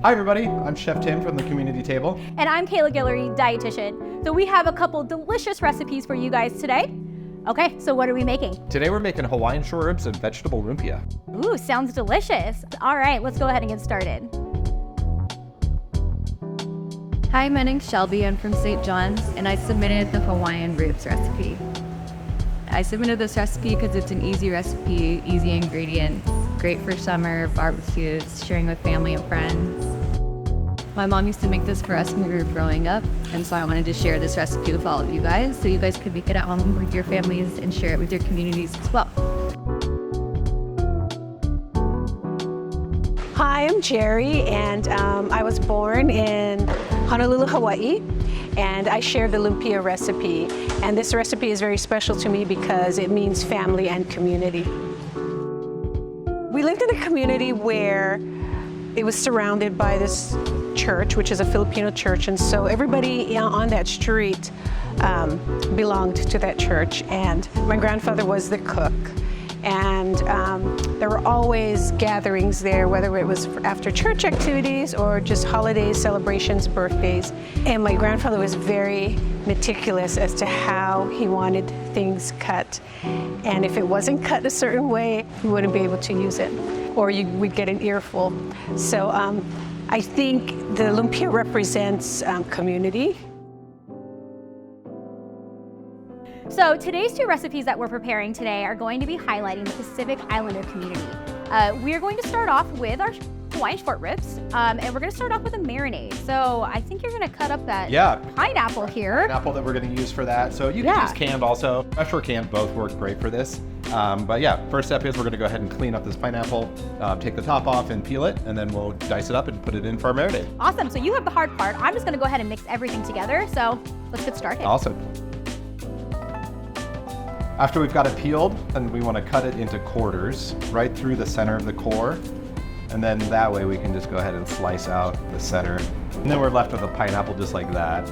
Hi everybody, I'm Chef Tim from the Community Table. And I'm Kayla Guillory, dietitian. So we have a couple delicious recipes for you guys today. Okay, so what are we making? Today we're making Hawaiian Short Ribs and vegetable lumpia. Ooh, sounds delicious. All right, let's go ahead and get started. Hi, my name's Shelby. I'm from St. John's, and I submitted the Hawaiian Ribs recipe. I submitted this recipe because it's an easy recipe, easy ingredients, great for summer, barbecues, sharing with family and friends. My mom used to make this for us when we were growing up, and so I wanted to share this recipe with all of you guys so you guys could make it at home with your families and share it with your communities as well. Hi, I'm Jerry, and I was born in Honolulu, Hawaii, and I share the lumpia recipe. And this recipe is very special to me because it means family and community. We lived in a community where it was surrounded by this church, which is a Filipino church, and so everybody on that street belonged to that church. And my grandfather was the cook. And there were always gatherings there, whether it was after church activities or just holidays, celebrations, birthdays. And my grandfather was very meticulous as to how he wanted things cut. And if it wasn't cut a certain way, you wouldn't be able to use it, or you would get an earful. So I think the lumpia represents community. So today's two recipes that we're preparing today are going to be highlighting the Pacific Islander community. We are going to start off with our Hawaiian Short Ribs, and we're going to start off with a marinade. So I think you're going to cut up that pineapple here. Pineapple that we're going to use for that. So you can use canned also. Fresh or canned both work great for this. But yeah, first step is we're going to go ahead and clean up this pineapple, take the top off and peel it, and then we'll dice it up and put it in for our marinade. Awesome. So you have the hard part. I'm just going to go ahead and mix everything together. So let's get started. Awesome. After we've got it peeled, then we want to cut it into quarters right through the center of the core. And then that way we can just go ahead and slice out the center. And then we're left with a pineapple just like that.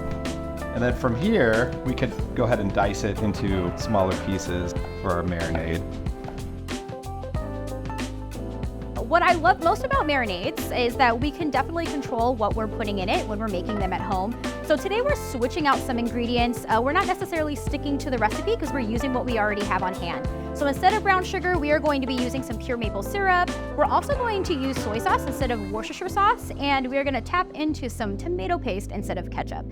And then from here, we can go ahead and dice it into smaller pieces for our marinade. What I love most about marinades is that we can definitely control what we're putting in it when we're making them at home. So today we're switching out some ingredients. We're not necessarily sticking to the recipe because we're using what we already have on hand. So instead of brown sugar, we are going to be using some pure maple syrup. We're also going to use soy sauce instead of Worcestershire sauce, and we're going to tap into some tomato paste instead of ketchup.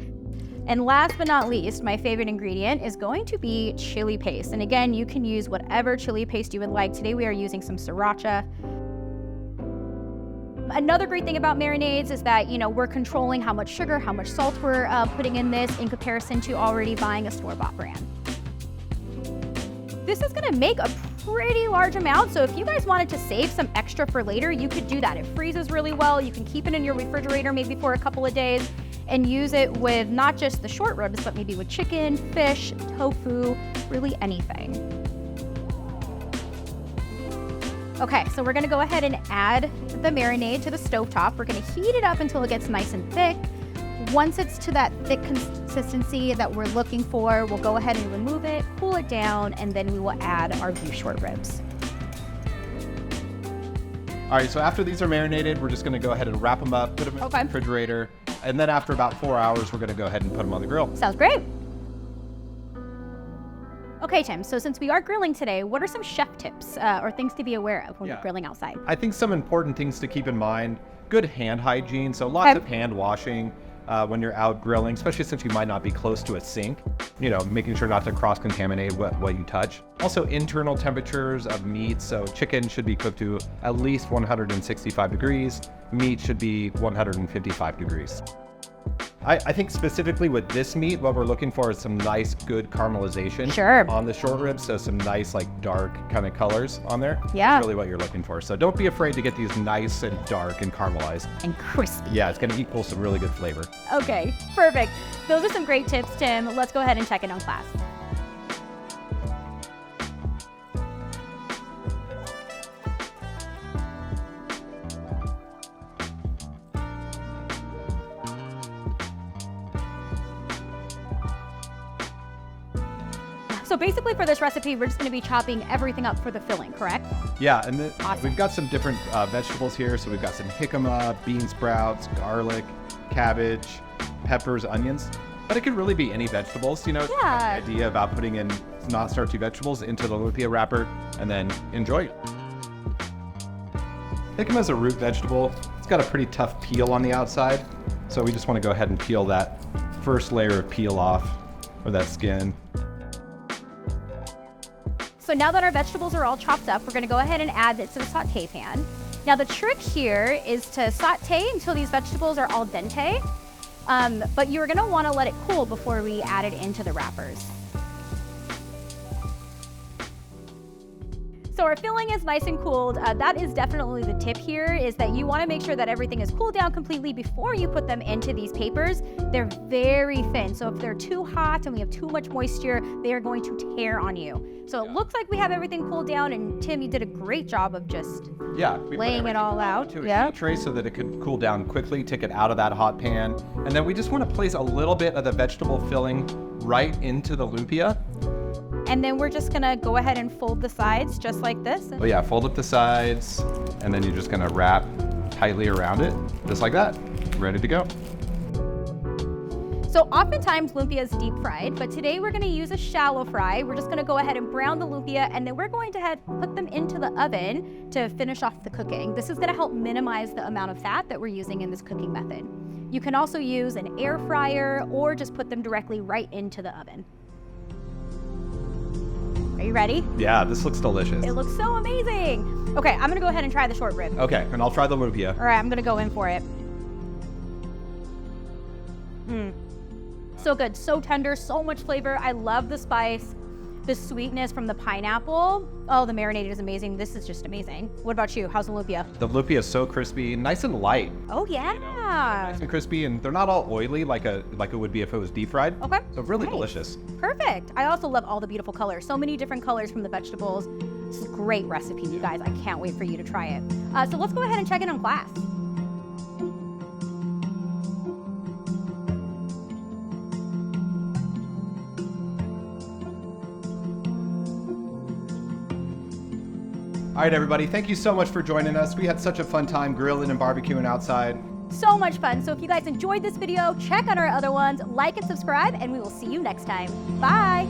And last but not least, my favorite ingredient is going to be chili paste. And again, you can use whatever chili paste you would like. Today we are using some sriracha. Another great thing about marinades is that, we're controlling how much sugar, how much salt we're putting in this in comparison to already buying a store-bought brand. This is gonna make a pretty large amount, so if you guys wanted to save some extra for later, you could do that. It freezes really well. You can keep it in your refrigerator maybe for a couple of days and use it with not just the short ribs, but maybe with chicken, fish, tofu, really anything. Okay, so we're gonna go ahead and add the marinade to the stovetop. We're gonna heat it up until it gets nice and thick. Once it's to that thick consistency that we're looking for, we'll go ahead and remove it, cool it down, and then we will add our beef short ribs. All right, so after these are marinated, we're just gonna go ahead and wrap them up, put them in the refrigerator, and then after about 4 hours, we're gonna go ahead and put them on the grill. Sounds great. Okay, Tim, so since we are grilling today, what are some chef tips or things to be aware of when we're grilling outside? I think some important things to keep in mind: good hand hygiene, so lots of hand washing when you're out grilling, especially since you might not be close to a sink, making sure not to cross-contaminate what you touch. Also, internal temperatures of meat, so chicken should be cooked to at least 165 degrees, meat should be 155 degrees. I think specifically with this meat, what we're looking for is some nice, good caramelization on the short ribs. So some nice, dark kind of colors on there. Yeah. That's really what you're looking for. So don't be afraid to get these nice and dark and caramelized. And crispy. Yeah, it's going to equal some really good flavor. Okay, perfect. Those are some great tips, Tim. Let's go ahead and check in on class. So basically for this recipe, we're just gonna be chopping everything up for the filling, correct? Yeah, and then Awesome. we've got some different vegetables here. So we've got some jicama, bean sprouts, garlic, cabbage, peppers, onions. But it could really be any vegetables, you know. Yeah. The idea about putting in not starchy vegetables into the lumpia wrapper and then enjoy. Jicama is a root vegetable. It's got a pretty tough peel on the outside. So we just want to go ahead and peel that first layer of peel off, or that skin. So now that our vegetables are all chopped up, we're gonna go ahead and add it to the saute pan. Now the trick here is to saute until these vegetables are al dente, but you're gonna wanna let it cool before we add it into the wrappers. So our filling is nice and cooled. That is definitely the tip here, is that you wanna make sure that everything is cooled down completely before you put them into these papers. They're very thin, so if they're too hot and we have too much moisture, they are going to tear on you. So it looks like we have everything cooled down, and Tim, you did a great job of just We put laying it everything all out. to a heat tray so that it could cool down quickly, take it out of that hot pan. And then we just want to place a little bit of the vegetable filling right into the lumpia. And then we're just gonna go ahead and fold the sides just like this. Oh yeah, fold up the sides, and then you're just gonna wrap tightly around it, just like that. Ready to go. So oftentimes lumpia is deep fried, but today we're gonna use a shallow fry. We're just gonna go ahead and brown the lumpia, and then we're going to put them into the oven to finish off the cooking. This is gonna help minimize the amount of fat that we're using in this cooking method. You can also use an air fryer or just put them directly right into the oven. Are you ready? Yeah, this looks delicious. It looks so amazing. Okay, I'm gonna go ahead and try the short rib. Okay, and I'll try the lumpia. All right, I'm gonna go in for it. So good, so tender, so much flavor. I love the spice, the sweetness from the pineapple. Oh, the marinade is amazing. This is just amazing. What about you? How's the lumpia? The lumpia is so crispy, nice and light. Oh yeah. Nice and crispy, and they're not all oily like it would be if it was deep fried. Okay. So really Nice. delicious. Perfect. I also love all the beautiful colors. So many different colors from the vegetables. This is a great recipe, you guys. I can't wait for you to try it. So let's go ahead and check in on class. All right, everybody, thank you so much for joining us. We had such a fun time grilling and barbecuing outside. So much fun. So if you guys enjoyed this video, check out our other ones, like and subscribe, and we will see you next time. Bye.